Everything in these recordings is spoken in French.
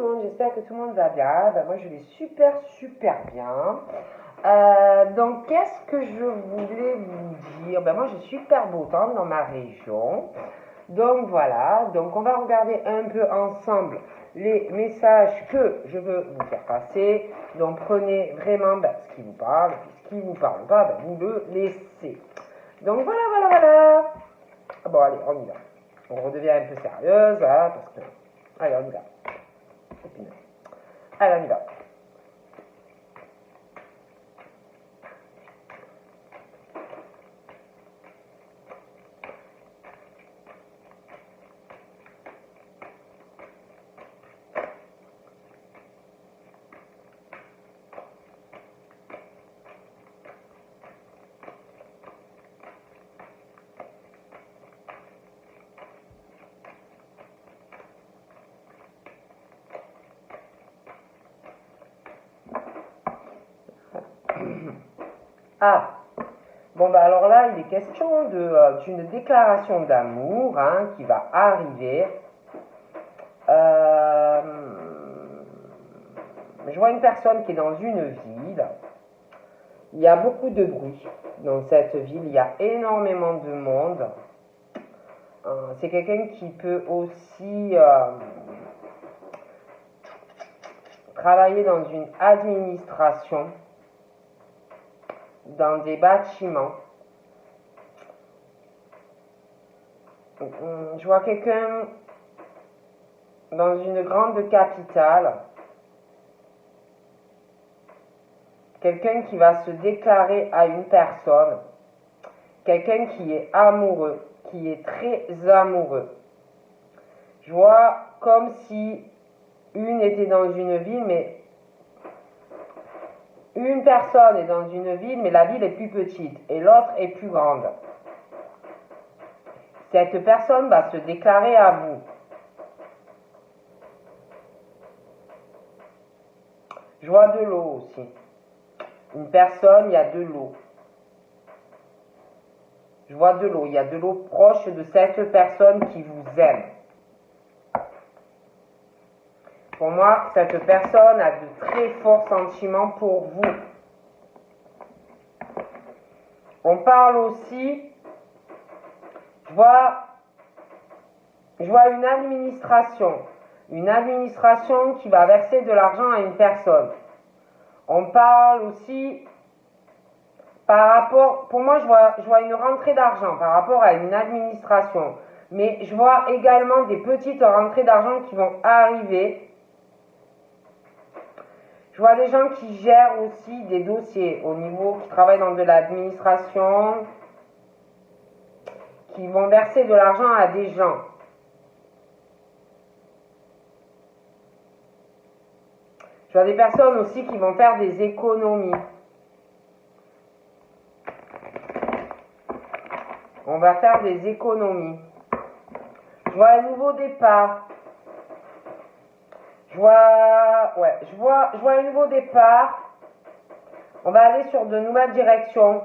monde, j'espère que tout le monde va bien. Ben, moi je vais super bien. Donc qu'est-ce que je voulais vous dire? Ben, moi je suis super beau temps dans ma région. Donc voilà, donc on va regarder un peu ensemble les messages que je veux vous faire passer. Donc prenez vraiment ce qui vous parle, puis ce qui ne vous parle pas, vous le laissez. Donc voilà. Bon allez, on y va. On redevient un peu sérieuse, hein, parce que... Allez, on y va. Allez, on y va. Ah, bon bah alors là, il est question d'une déclaration d'amour qui va arriver. Je vois une personne qui est dans une ville. Il y a beaucoup de bruit dans cette ville. Il y a énormément de monde. C'est quelqu'un qui peut aussi travailler dans une administration, dans des bâtiments. Je vois quelqu'un dans une grande capitale. Quelqu'un qui va se déclarer à une personne. Quelqu'un qui est amoureux, qui est très amoureux. Je vois comme si une était dans une ville, mais une personne est dans une ville, mais la ville est plus petite et l'autre est plus grande. Cette personne va se déclarer à vous. Je vois de l'eau aussi. Une personne, il y a de l'eau. Je vois de l'eau. Il y a de l'eau proche de cette personne qui vous aime. Pour moi, cette personne a de très forts sentiments pour vous. On parle aussi, je vois une administration qui va verser de l'argent à une personne. On parle aussi par rapport, pour moi je vois une rentrée d'argent par rapport à une administration, mais je vois également des petites rentrées d'argent qui vont arriver. Je vois des gens qui gèrent aussi des dossiers au niveau, qui travaillent dans de l'administration, qui vont verser de l'argent à des gens. Je vois des personnes aussi qui vont faire des économies. On va faire des économies. Je vois un nouveau départ. Je vois un nouveau départ. On va aller sur de nouvelles directions.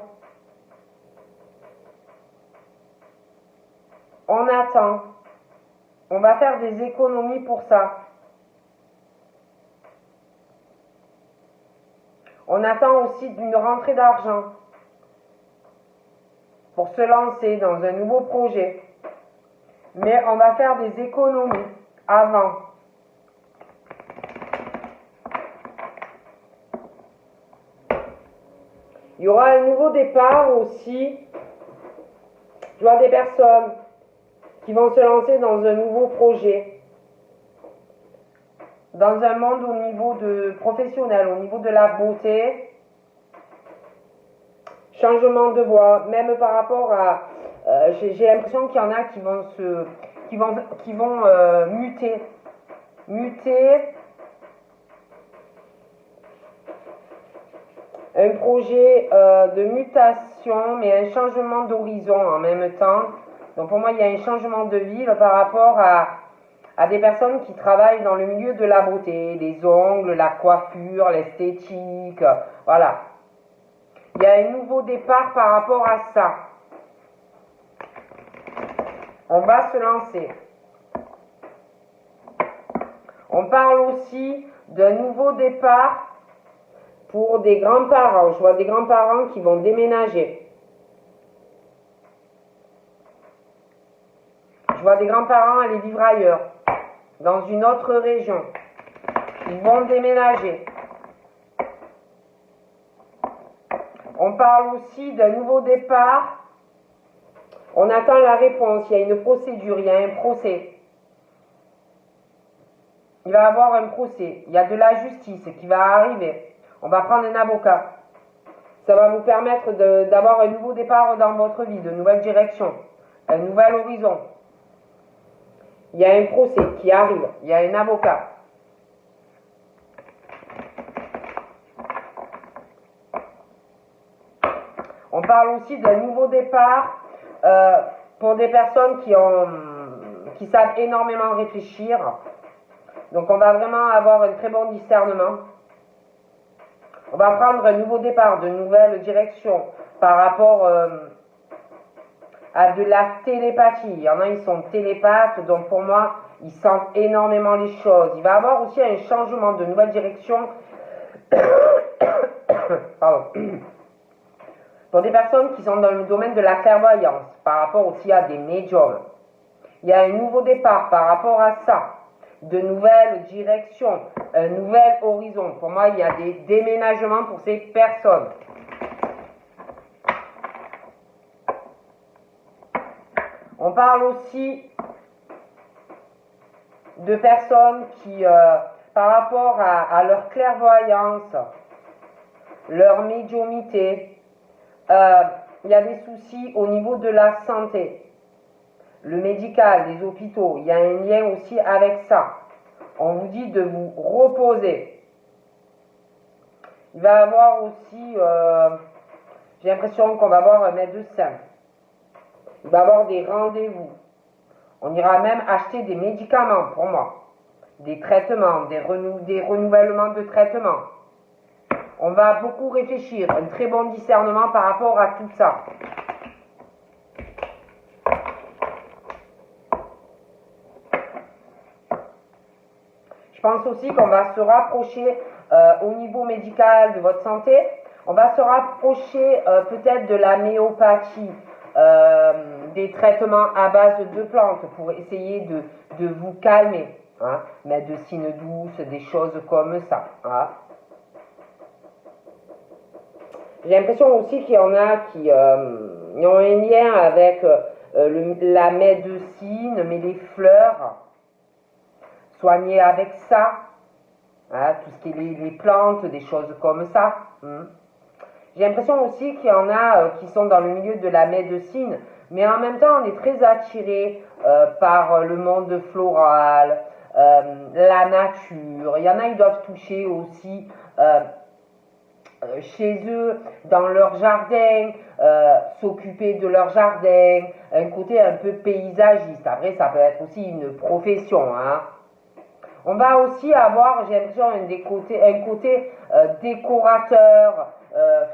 On attend. On va faire des économies pour ça. On attend aussi une rentrée d'argent pour se lancer dans un nouveau projet. Mais on va faire des économies avant. Il y aura un nouveau départ aussi. Je vois des personnes qui vont se lancer dans un nouveau projet. Dans un monde au niveau de professionnel, au niveau de la beauté. Changement de voie, même par rapport à... j'ai l'impression qu'il y en a qui vont muter. Un projet de mutation, mais un changement d'horizon en même temps. Donc pour moi, il y a un changement de ville par rapport à des personnes qui travaillent dans le milieu de la beauté, les ongles, la coiffure, l'esthétique, voilà. Il y a un nouveau départ par rapport à ça. On va se lancer. On parle aussi d'un nouveau départ pour des grands-parents. Je vois des grands-parents qui vont déménager. Je vois des grands-parents aller vivre ailleurs, dans une autre région. Ils vont déménager. On parle aussi d'un nouveau départ. On attend la réponse. Il y a une procédure, il y a un procès. Il va y avoir un procès. Il y a de la justice qui va arriver. On va prendre un avocat. Ça va vous permettre d'avoir un nouveau départ dans votre vie, de nouvelles directions, un nouvel horizon. Il y a un procès qui arrive. Il y a un avocat. On parle aussi d'un nouveau départ pour des personnes qui savent énormément réfléchir. Donc on va vraiment avoir un très bon discernement. On va prendre un nouveau départ, de nouvelles directions par rapport à de la télépathie. Il y en a, ils sont télépathes, donc pour moi, ils sentent énormément les choses. Il va y avoir aussi un changement de nouvelle direction. Pardon. Pour des personnes qui sont dans le domaine de la clairvoyance, par rapport aussi à des médiums. Il y a un nouveau départ par rapport à ça, de nouvelles directions, un nouvel horizon. Pour moi, il y a des déménagements pour ces personnes. On parle aussi de personnes qui, par rapport à leur clairvoyance, leur médiumnité, il y a des soucis au niveau de la santé. Le médical, les hôpitaux, il y a un lien aussi avec ça. On vous dit de vous reposer. Il va y avoir aussi, j'ai l'impression qu'on va avoir un médecin. Il va y avoir des rendez-vous. On ira même acheter des médicaments pour moi. Des traitements, des renouvellements de traitements. On va beaucoup réfléchir, un très bon discernement par rapport à tout ça. Je pense aussi qu'on va se rapprocher au niveau médical de votre santé. On va se rapprocher peut-être de la myopathie, des traitements à base de plantes pour essayer de vous calmer. Hein, médecine douce, des choses comme ça. Hein. J'ai l'impression aussi qu'il y en a qui ont un lien avec la médecine, mais les fleurs, soigner avec ça, hein, tout ce qui est les plantes, des choses comme ça. J'ai l'impression aussi qu'il y en a qui sont dans le milieu de la médecine, mais en même temps on est très attiré par le monde floral, la nature. Il y en a, ils doivent toucher aussi chez eux, dans leur jardin, s'occuper de leur jardin, un côté un peu paysagiste. Après, ça peut être aussi une profession. Hein. On va aussi avoir, j'ai l'impression, un côté décorateur,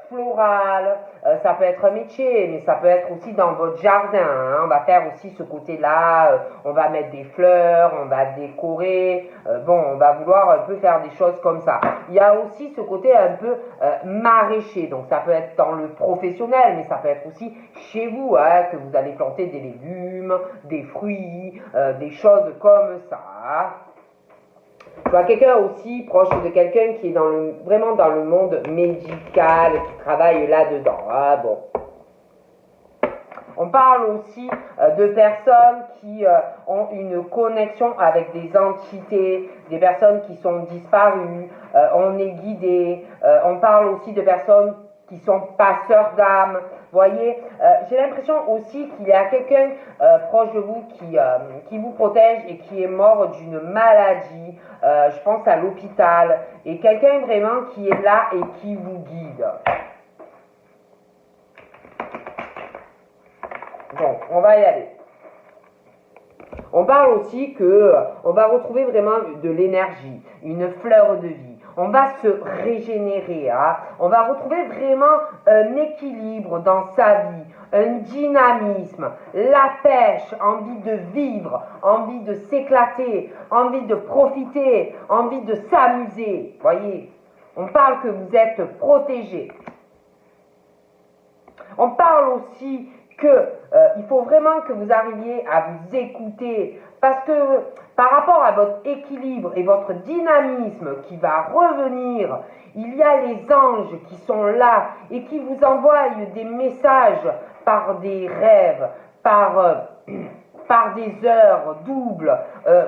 floral. Ça peut être un métier, mais ça peut être aussi dans votre jardin. Hein. On va faire aussi ce côté-là. On va mettre des fleurs, on va décorer. Bon, on va vouloir un peu faire des choses comme ça. Il y a aussi ce côté un peu maraîcher. Donc ça peut être dans le professionnel, mais ça peut être aussi chez vous, hein, que vous allez planter des légumes, des fruits, des choses comme ça. Je vois quelqu'un aussi proche de quelqu'un qui est vraiment dans le monde médical, qui travaille là-dedans. Ah bon. On parle aussi de personnes qui ont une connexion avec des entités, des personnes qui sont disparues, on est guidé. On parle aussi de personnes qui sont passeurs d'âme. Voyez, j'ai l'impression aussi qu'il y a quelqu'un proche de vous qui vous protège et qui est mort d'une maladie. Je pense à l'hôpital. Et quelqu'un vraiment qui est là et qui vous guide. Bon, on va y aller. On parle aussi que on va retrouver vraiment de l'énergie, une fleur de vie. On va se régénérer, hein. On va retrouver vraiment un équilibre dans sa vie, un dynamisme, la pêche, envie de vivre, envie de s'éclater, envie de profiter, envie de s'amuser. Voyez, on parle que vous êtes protégé. On parle aussi que il faut vraiment que vous arriviez à vous écouter parce que par rapport à votre équilibre et votre dynamisme qui va revenir, il y a les anges qui sont là et qui vous envoient des messages par des rêves, par des heures doubles.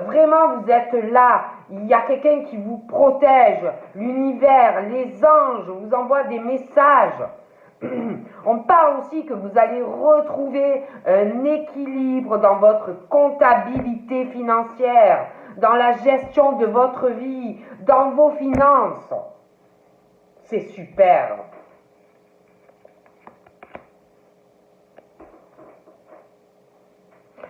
Vraiment, vous êtes là. Il y a quelqu'un qui vous protège. L'univers, les anges vous envoient des messages. On parle aussi que vous allez retrouver un équilibre dans votre comptabilité financière, dans la gestion de votre vie, dans vos finances. C'est super.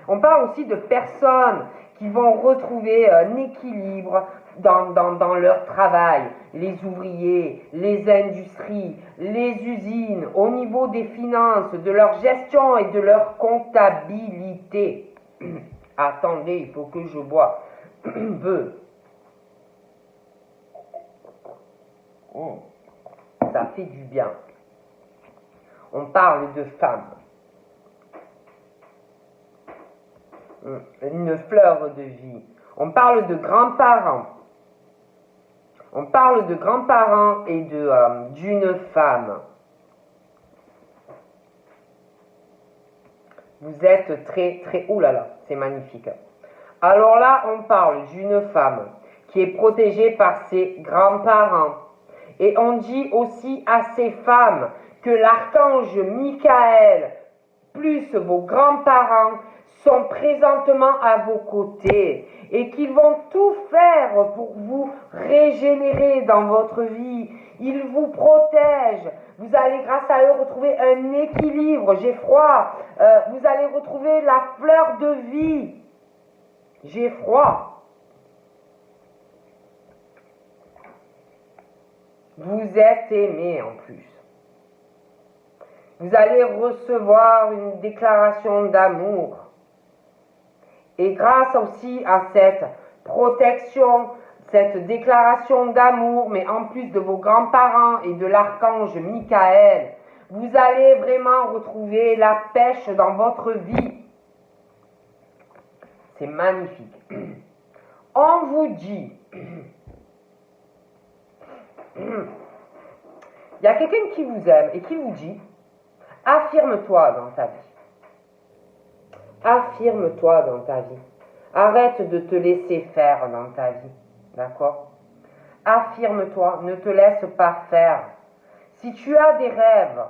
On parle aussi de personnes qui vont retrouver un équilibre dans leur travail, les ouvriers, les industries, les usines, au niveau des finances, de leur gestion et de leur comptabilité. Attendez, il faut que je bois un peu. Ça fait du bien. On parle de femmes. Une fleur de vie. On parle de grands-parents. On parle de grands-parents et d'une femme. Vous êtes très, très... Ouh là là, c'est magnifique. Alors là, on parle d'une femme qui est protégée par ses grands-parents. Et on dit aussi à ces femmes que l'archange Michael, plus vos grands-parents, sont présentement à vos côtés et qu'ils vont tout faire pour vous régénérer dans votre vie. Ils vous protègent. Vous allez, grâce à eux, retrouver un équilibre. J'ai froid. Vous allez retrouver la fleur de vie. J'ai froid. Vous êtes aimé en plus. Vous allez recevoir une déclaration d'amour. Et grâce aussi à cette protection, cette déclaration d'amour, mais en plus de vos grands-parents et de l'archange Michael, vous allez vraiment retrouver la pêche dans votre vie. C'est magnifique. On vous dit, il y a quelqu'un qui vous aime et qui vous dit, affirme-toi dans ta vie. Affirme-toi dans ta vie. Arrête de te laisser faire dans ta vie. D'accord? Affirme-toi, ne te laisse pas faire. Si tu as des rêves,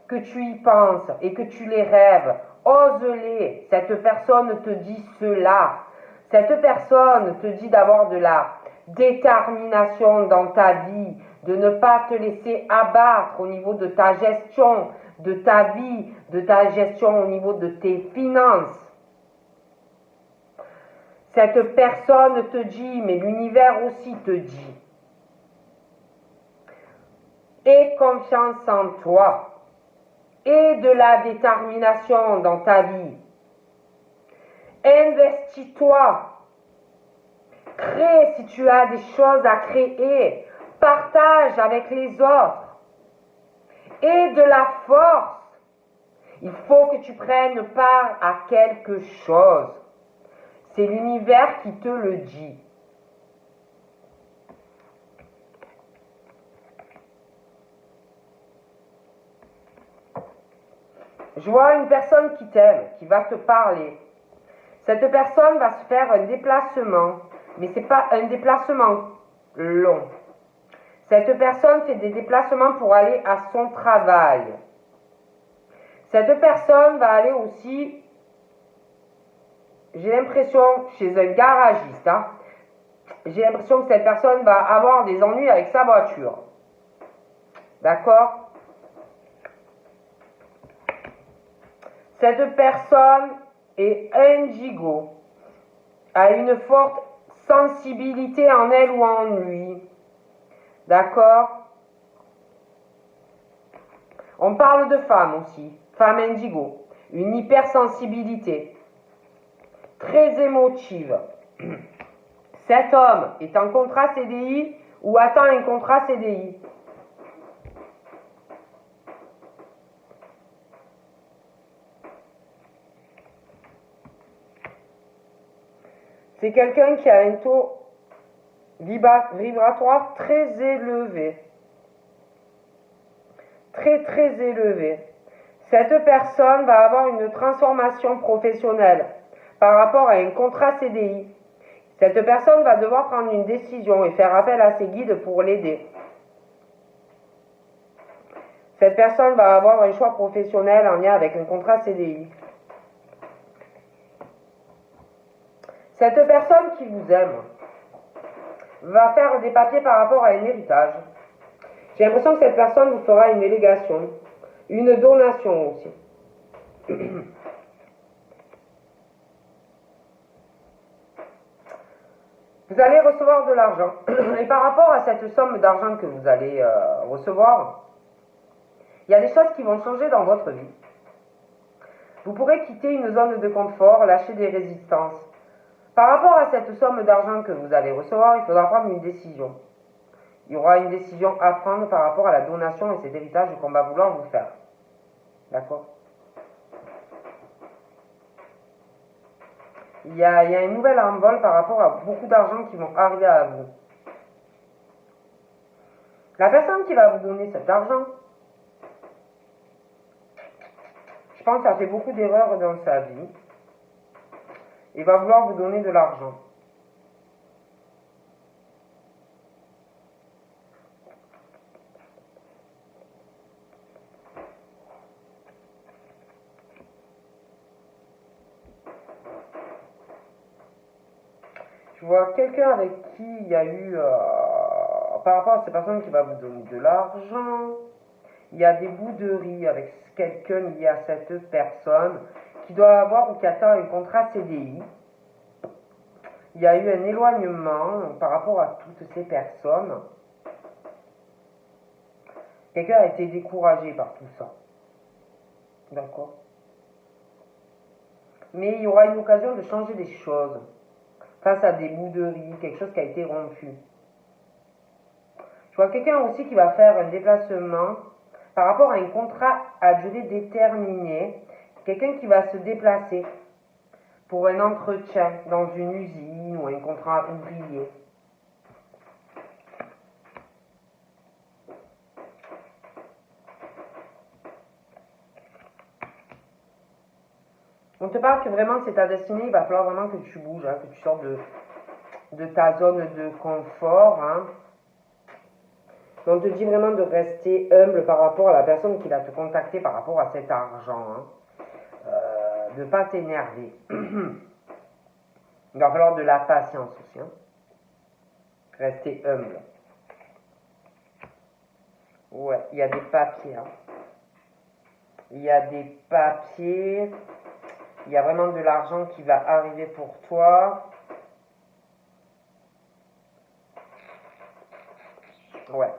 que tu y penses et que tu les rêves, ose-les. Cette personne te dit cela. Cette personne te dit d'avoir de la détermination dans ta vie, de ne pas te laisser abattre au niveau de ta gestion, de ta vie, de ta gestion au niveau de tes finances. Cette personne te dit, mais l'univers aussi te dit, aie confiance en toi, aie de la détermination dans ta vie, investis-toi, crée si tu as des choses à créer, partage avec les autres, aie de la force. Il faut que tu prennes part à quelque chose. C'est l'univers qui te le dit. Je vois une personne qui t'aime, qui va te parler. Cette personne va se faire un déplacement, mais ce n'est pas un déplacement long. Cette personne fait des déplacements pour aller à son travail. Cette personne va aller aussi, j'ai l'impression, chez un garagiste. J'ai l'impression que cette personne va avoir des ennuis avec sa voiture. D'accord? Cette personne est indigo, a une forte sensibilité en elle ou en lui. D'accord? On parle de femme aussi, femme indigo, une hypersensibilité, très émotive. Cet homme est en contrat CDI ou attend un contrat CDI. C'est quelqu'un qui a un taux vibratoire très élevé. Très élevé. Cette personne va avoir une transformation professionnelle par rapport à un contrat CDI. Cette personne va devoir prendre une décision et faire appel à ses guides pour l'aider. Cette personne va avoir un choix professionnel en lien avec un contrat CDI. Cette personne qui vous aime va faire des papiers par rapport à un héritage. J'ai l'impression que cette personne vous fera une délégation, une donation aussi. Vous allez recevoir de l'argent. Et par rapport à cette somme d'argent que vous allez recevoir, il y a des choses qui vont changer dans votre vie. Vous pourrez quitter une zone de confort, lâcher des résistances. Par rapport à cette somme d'argent que vous allez recevoir, il faudra prendre une décision. Il y aura une décision à prendre par rapport à la donation et cet héritage qu'on va vouloir vous faire. D'accord? Il y a un nouvel envol par rapport à beaucoup d'argent qui vont arriver à vous. La personne qui va vous donner cet argent, je pense qu'elle a fait beaucoup d'erreurs dans sa vie. Il va vouloir vous donner de l'argent. Je vois quelqu'un avec qui il y a eu, par rapport à cette personne qui va vous donner de l'argent, il y a des bouderies avec quelqu'un lié à cette personne qui doit avoir ou qui attend un contrat CDI. Il y a eu un éloignement par rapport à toutes ces personnes. Quelqu'un a été découragé par tout ça. D'accord? Mais il y aura une occasion de changer des choses face à des bouderies, quelque chose qui a été rompu. Je vois quelqu'un aussi qui va faire un déplacement par rapport à un contrat à durée déterminée. Quelqu'un qui va se déplacer pour un entretien dans une usine ou un contrat ouvrier. On te parle que vraiment c'est ta destinée, il va falloir vraiment que tu bouges, hein, que tu sortes de ta zone de confort. Hein. On te dit vraiment de rester humble par rapport à la personne qui va te contacter par rapport à cet argent. Hein. De ne pas t'énerver. Il va falloir de la patience aussi. Hein. Rester humble. Ouais, il y a des papiers. Hein. Il y a des papiers. Il y a vraiment de l'argent qui va arriver pour toi. Ouais.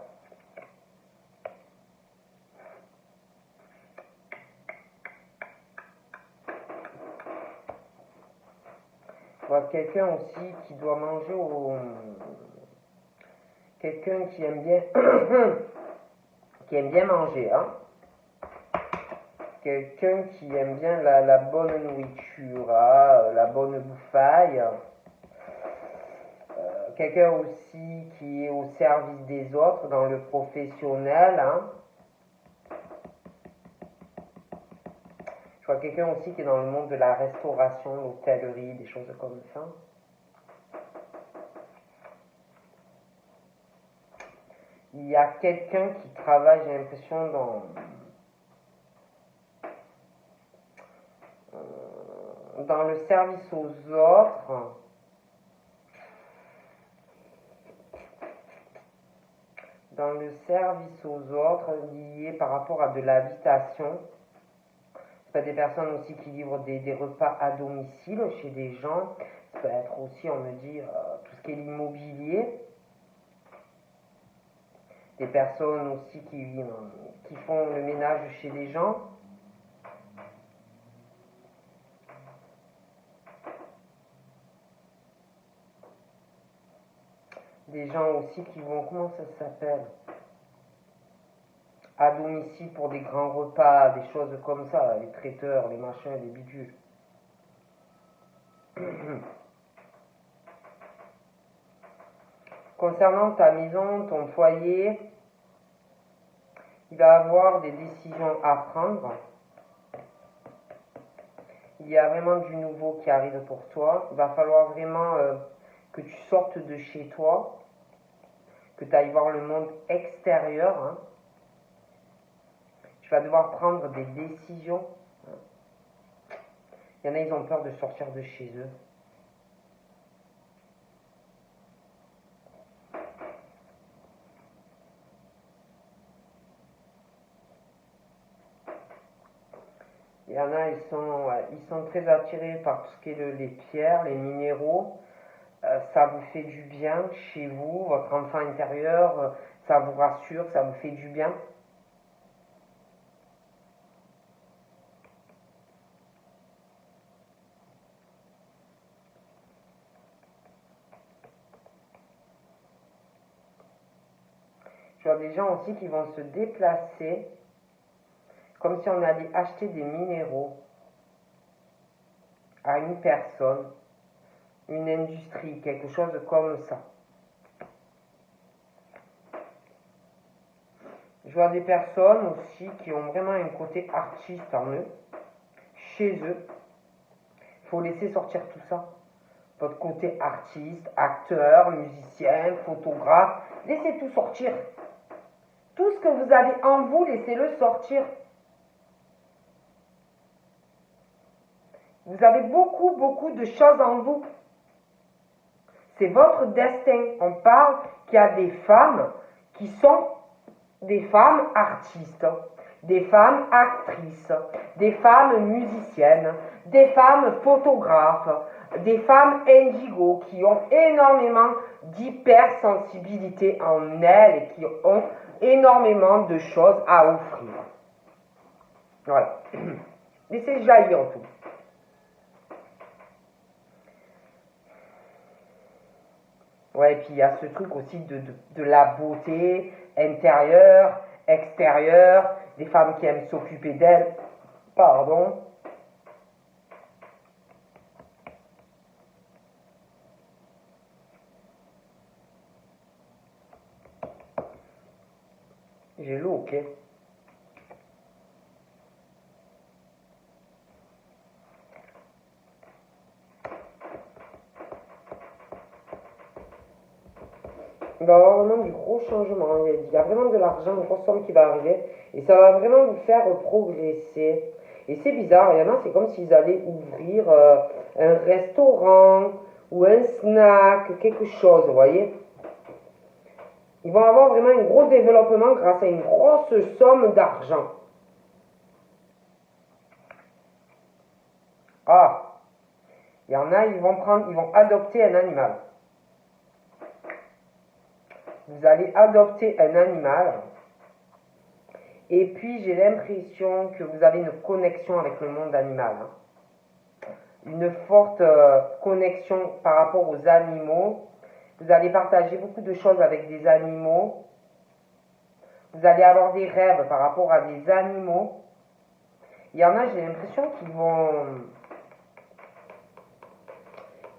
Je vois quelqu'un aussi qui doit manger au... Quelqu'un qui aime bien... qui aime bien manger, hein. Quelqu'un qui aime bien la bonne nourriture, hein, la bonne bouffaille. Quelqu'un aussi qui est au service des autres dans le professionnel. Hein. Je vois quelqu'un aussi qui est dans le monde de la restauration, l'hôtellerie, des choses comme ça. Il y a quelqu'un qui travaille, j'ai l'impression, dans le service aux autres. Dans le service aux autres, lié par rapport à de l'habitation. C'est pas des personnes aussi qui livrent des repas à domicile chez des gens. Ça peut être aussi, on me dit, tout ce qui est l'immobilier. Des personnes aussi qui font le ménage chez les gens. Des gens aussi qui vont, comment ça s'appelle, à domicile pour des grands repas, des choses comme ça, les traiteurs, les machins, les bidules. Concernant ta maison, ton foyer, il va y avoir des décisions à prendre. Il y a vraiment du nouveau qui arrive pour toi. Il va falloir vraiment que tu sortes de chez toi, que tu ailles voir le monde extérieur. Hein. Tu vas devoir prendre des décisions. Il y en a, ils ont peur de sortir de chez eux. Il y en a, ils sont très attirés par tout ce qui est les pierres, les minéraux. Ça vous fait du bien chez vous, votre enfant intérieur, ça vous rassure, ça vous fait du bien. Je vois des gens aussi qui vont se déplacer comme si on allait acheter des minéraux à une personne, une industrie, quelque chose comme ça. Je vois des personnes aussi qui ont vraiment un côté artiste en eux, chez eux. Il faut laisser sortir tout ça. Votre côté artiste, acteur, musicien, photographe, laissez tout sortir. Tout ce que vous avez en vous, laissez-le sortir. Vous avez beaucoup, beaucoup de choses en vous. C'est votre destin. On parle qu'il y a des femmes qui sont des femmes artistes, des femmes actrices, des femmes musiciennes, des femmes photographes, des femmes indigo qui ont énormément d'hypersensibilité en elles et qui ont énormément de choses à offrir. Voilà. Laissez jaillir tout. Ouais, et puis il y a ce truc aussi de la beauté intérieure, extérieure, des femmes qui aiment s'occuper d'elles. Pardon. J'ai l'eau, ok. Il va y avoir vraiment du gros changement. Il y a vraiment de l'argent, une grosse somme qui va arriver. Et ça va vraiment vous faire progresser. Et c'est bizarre, il y en a, c'est comme s'ils allaient ouvrir un restaurant ou un snack, quelque chose, vous voyez. Ils vont avoir vraiment un gros développement grâce à une grosse somme d'argent. Ah, il y en a, ils vont adopter un animal. Vous allez adopter un animal. Et puis, j'ai l'impression que vous avez une connexion avec le monde animal. Hein. Une forte connexion par rapport aux animaux. Vous allez partager beaucoup de choses avec des animaux. Vous allez avoir des rêves par rapport à des animaux. Il y en a, j'ai l'impression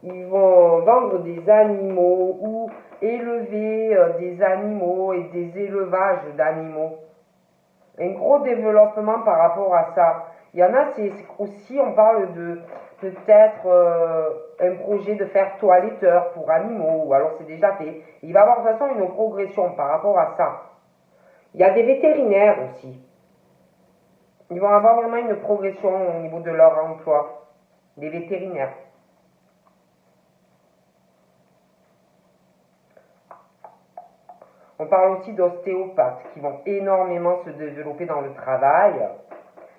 ils vont vendre des animaux ou élever des animaux et des élevages d'animaux. Un gros développement par rapport à ça. Il y en a, c'est aussi, on parle de peut-être un projet de faire toiletteur pour animaux, ou alors c'est déjà fait. Il va y avoir de toute façon une progression par rapport à ça. Il y a des vétérinaires aussi. Ils vont avoir vraiment une progression au niveau de leur emploi. Des vétérinaires. On parle aussi d'ostéopathes qui vont énormément se développer dans le travail.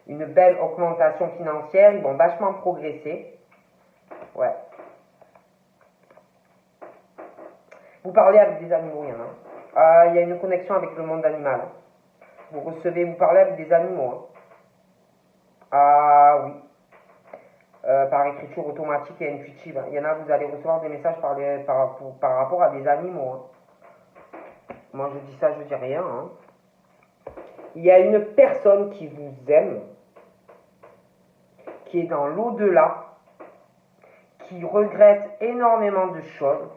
Une belle augmentation financière, ils vont vachement progresser. Ouais. Vous parlez avec des animaux, il y en a. Il y a une connexion avec le monde animal. Vous parlez avec des animaux. Ah oui. Par écriture automatique et intuitive. Il y en a, vous allez recevoir des messages par rapport à des animaux. Moi, je dis ça, je dis rien. Il y a une personne qui vous aime, qui est dans l'au-delà, qui regrette énormément de choses,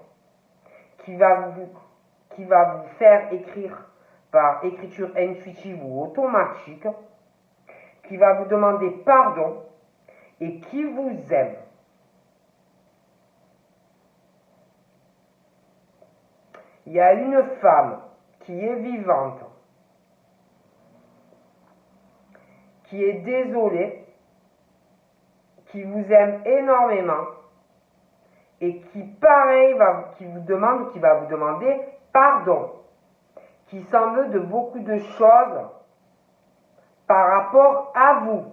qui va vous faire écrire par écriture intuitive ou automatique, qui va vous demander pardon et qui vous aime. Il y a une femme qui est vivante, qui est désolée, qui vous aime énormément et qui, pareil, qui va vous demander pardon, qui s'en veut de beaucoup de choses par rapport à vous.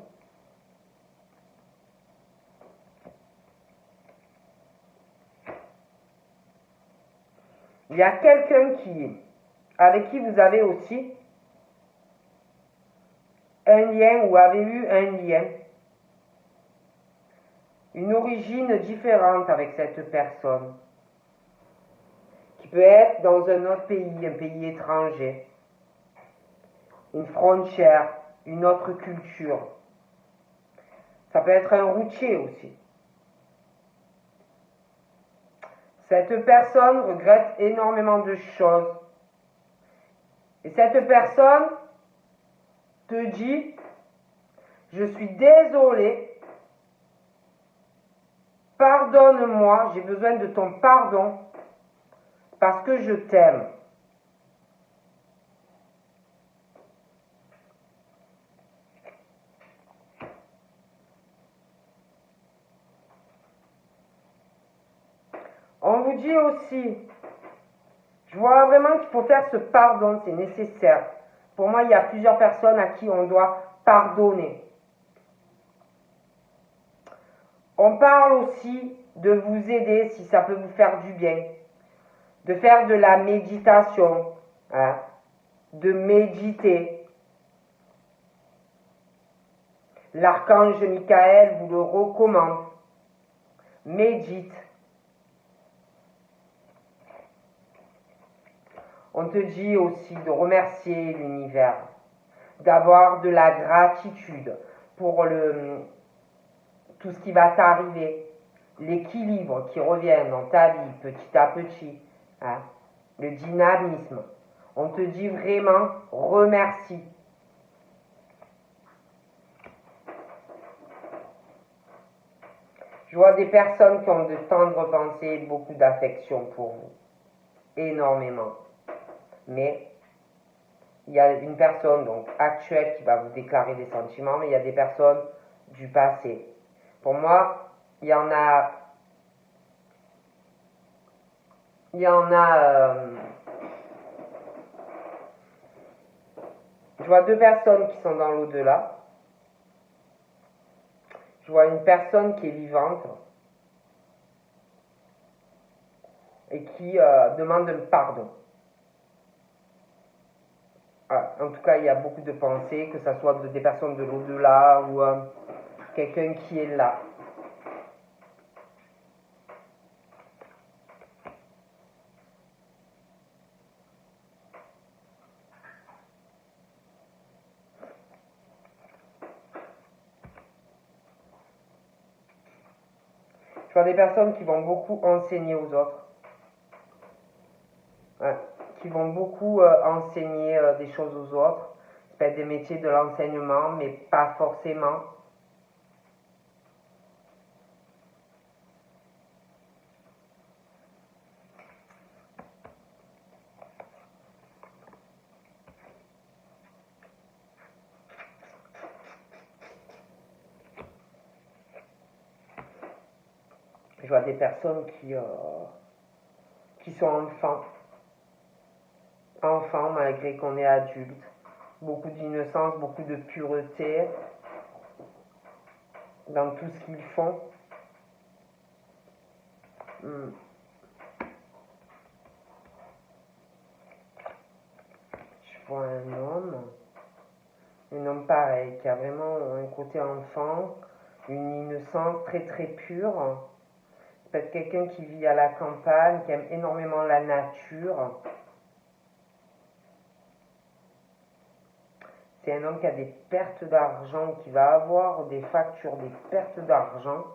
Il y a quelqu'un avec qui vous avez aussi un lien ou avez eu un lien, une origine différente avec cette personne, qui peut être dans un autre pays, un pays étranger, une frontière, une autre culture. Ça peut être un routier aussi. Cette personne regrette énormément de choses. Et cette personne te dit, je suis désolé, pardonne-moi, j'ai besoin de ton pardon parce que je t'aime. On vous dit aussi, je vois vraiment qu'il faut faire ce pardon, c'est nécessaire. Pour moi, il y a plusieurs personnes à qui on doit pardonner. On parle aussi de vous aider si ça peut vous faire du bien, de faire de la méditation, de méditer. L'archange Michael vous le recommande. Médite. On te dit aussi de remercier l'univers, d'avoir de la gratitude pour tout ce qui va t'arriver, l'équilibre qui revient dans ta vie petit à petit, le dynamisme. On te dit vraiment remercie. Je vois des personnes qui ont de tendres pensées, beaucoup d'affection pour vous, énormément. Mais il y a une personne donc actuelle qui va vous déclarer des sentiments, mais il y a des personnes du passé. Pour moi, il y en a je vois deux personnes qui sont dans l'au-delà. Je vois une personne qui est vivante et qui demande un pardon. En tout cas, il y a beaucoup de pensées, que ce soit des personnes de l'au-delà ou quelqu'un qui est là. Je vois des personnes qui vont beaucoup enseigner aux autres. Qui vont beaucoup enseigner des choses aux autres. Ça peut être des métiers de l'enseignement, mais pas forcément. Je vois des personnes qui sont enfants malgré qu'on est adulte. Beaucoup d'innocence, beaucoup de pureté dans tout ce qu'ils font. vois un homme pareil, qui a vraiment un côté enfant, une innocence très très pure. Peut-être quelqu'un qui vit à la campagne, qui aime énormément la nature. C'est un homme qui a des pertes d'argent, qui va avoir des factures, des pertes d'argent.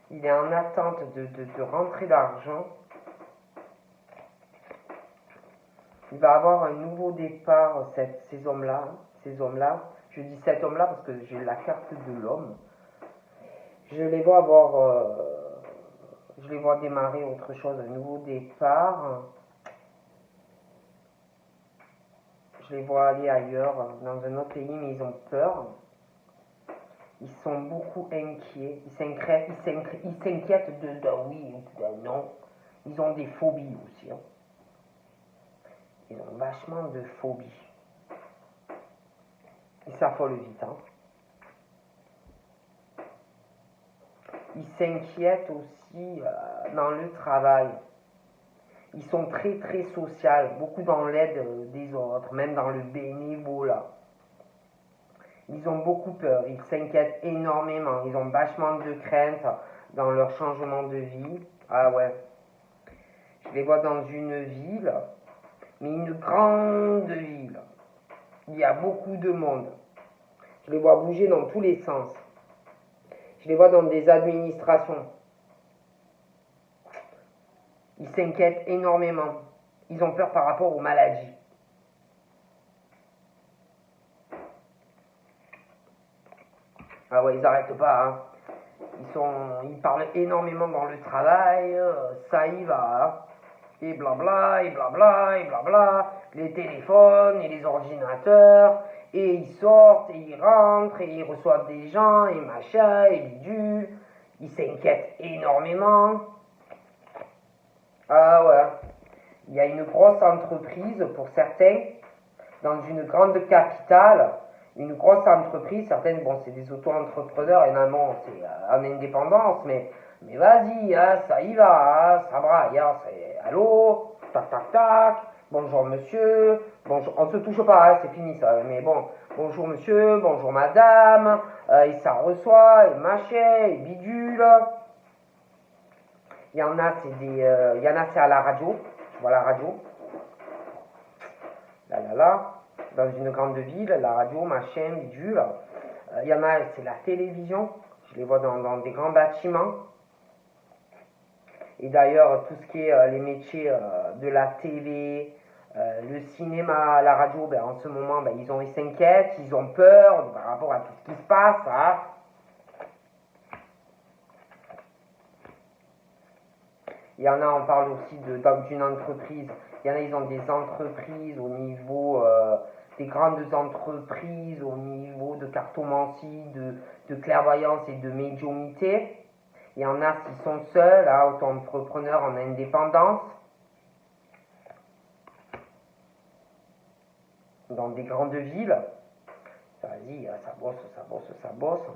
Il est en attente de rentrée d'argent. Il va avoir un nouveau départ, ces hommes-là. Je dis cet homme-là parce que j'ai la carte de l'homme. Je les vois démarrer autre chose, un nouveau départ. Je les vois aller ailleurs, dans un autre pays, mais ils ont peur. Ils sont beaucoup inquiets. Ils s'inquiètent de oui ou de non. Ils ont des phobies aussi. Hein. Ils ont vachement de phobies. Ils s'affolent vite. Hein. Ils s'inquiètent aussi dans le travail. Ils sont très très sociaux, beaucoup dans l'aide des autres, même dans le bénévolat. Ils ont beaucoup peur, ils s'inquiètent énormément, ils ont vachement de crainte dans leur changement de vie. Ah ouais, je les vois dans une ville, mais une grande ville. Il y a beaucoup de monde. Je les vois bouger dans tous les sens. Je les vois dans des administrations. Ils s'inquiètent énormément. Ils ont peur par rapport aux maladies. Ah ouais, ils n'arrêtent pas. Hein. Ils parlent énormément dans le travail. Ça y va. Hein. Et blabla, et blabla, et blabla. Les téléphones et les ordinateurs. Et ils sortent, et ils rentrent, et ils reçoivent des gens, et machin, et bidule. Ils s'inquiètent énormément. Ah ouais. Il y a une grosse entreprise pour certains, dans une grande capitale, une grosse entreprise, certaines, bon, c'est des auto-entrepreneurs, et non, c'est en indépendance, mais vas-y, hein, ça y va, hein, ça braille, hein, c'est allô, tac, tac, tac, bonjour monsieur, bonjour, on ne se touche pas, hein, c'est fini ça, mais bon, bonjour monsieur, bonjour madame, et ça reçoit, et machin, et bidule. Il y en a, c'est à la radio, je vois la radio, là, dans une grande ville, la radio, machin, bidule. Il y en a, c'est la télévision, je les vois dans des grands bâtiments. Et d'ailleurs, tout ce qui est les métiers de la télé, le cinéma, la radio, ben, en ce moment, ben, ils s'inquiètent, ils ont peur par rapport à tout ce qui se passe. Hein. Il y en a, on parle aussi d'une entreprise. Il y en a, ils ont des entreprises au niveau, des grandes entreprises au niveau de cartomancie, de clairvoyance et de médiumnité. Il y en a qui sont seuls, auto-entrepreneurs en indépendance. Dans des grandes villes. Vas-y, ça bosse.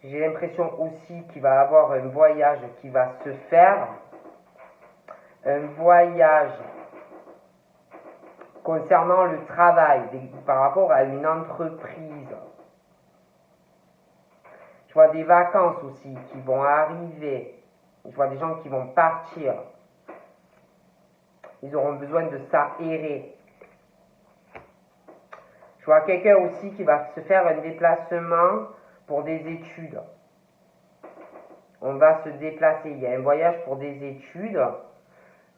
J'ai l'impression aussi qu'il va y avoir un voyage qui va se faire. Un voyage concernant le travail par rapport à une entreprise. Je vois des vacances aussi qui vont arriver. Je vois des gens qui vont partir. Ils auront besoin de s'aérer. Je vois quelqu'un aussi qui va se faire un déplacement pour des études. On va se déplacer. Il y a un voyage pour des études,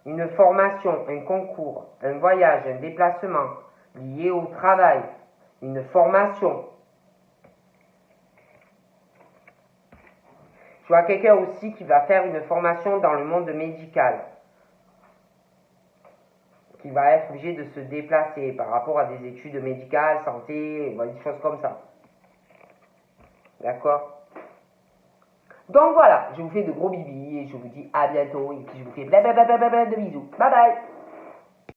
une formation, un concours, un voyage, un déplacement lié au travail, une formation. Je vois quelqu'un aussi qui va faire une formation dans le monde médical, qui va être obligé de se déplacer par rapport à des études médicales, santé, des choses comme ça. D'accord? Donc voilà, je vous fais de gros bibis et je vous dis à bientôt et puis je vous fais blablabla de bisous. Bye bye!